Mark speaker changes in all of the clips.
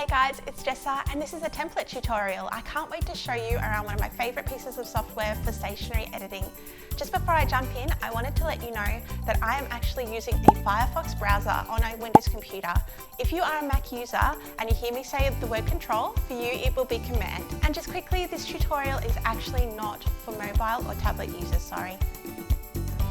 Speaker 1: Hey guys, it's Jessa and this is a template tutorial. I can't wait to show you around one of my favourite pieces of software for stationery editing. Just before I jump in, I wanted to let you know that I am actually using a Firefox browser on a Windows computer. If you are a Mac user and you hear me say the word control, for you it will be command. And just quickly, this tutorial is actually not for mobile or tablet users, sorry.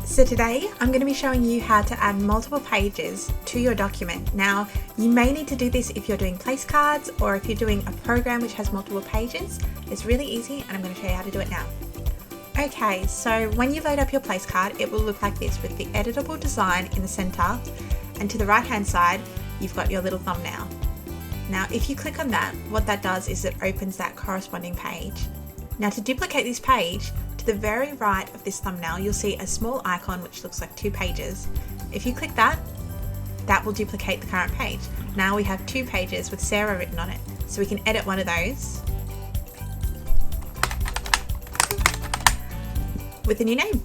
Speaker 2: So today I'm going to be showing you how to add multiple pages to your document. Now you may need to do this if you're doing place cards or if you're doing a program which has multiple pages. It's really easy and I'm going to show you how to do it now. Okay, so when you load up your place card it will look like this with the editable design in the center, and to the right hand side you've got your little thumbnail. Now if you click on that, what that does is it opens that corresponding page. Now to duplicate this page, to the very right of this thumbnail you'll see a small icon which looks like 2 pages. If you click that, that will duplicate the current page. Now we have 2 pages with Sarah written on it, so we can edit one of those with a new name.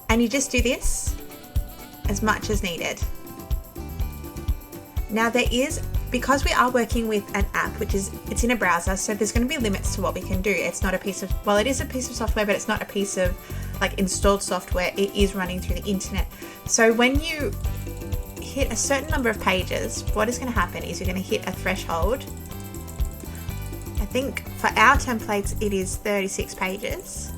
Speaker 2: And you just do this as much as needed. Now because we are working with an app, it's in a browser, so there's going to be limits to what we can do. It's not a piece of, well, it is a piece of software, but it's not a piece of like installed software. It is running through the internet. So when you hit a certain number of pages, what is going to happen is you're going to hit a threshold. I think for our templates it is 36 pages,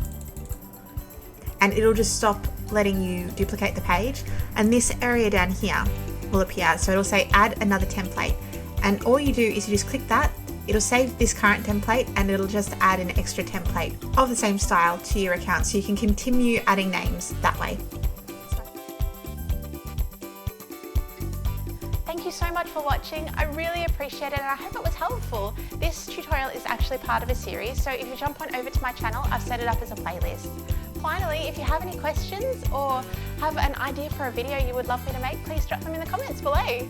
Speaker 2: and it'll just stop letting you duplicate the page, and this area down here will appear. So it'll say add another template, and all you do is you just click that, it'll save this current template and it'll just add an extra template of the same style to your account, so you can continue adding names that way.
Speaker 1: Thank you so much for watching. I really appreciate it and I hope it was helpful. This tutorial is actually part of a series, so if you jump on over to my channel, I've set it up as a playlist. Finally, if you have any questions or have an idea for a video you would love me to make, please drop them in the comments below.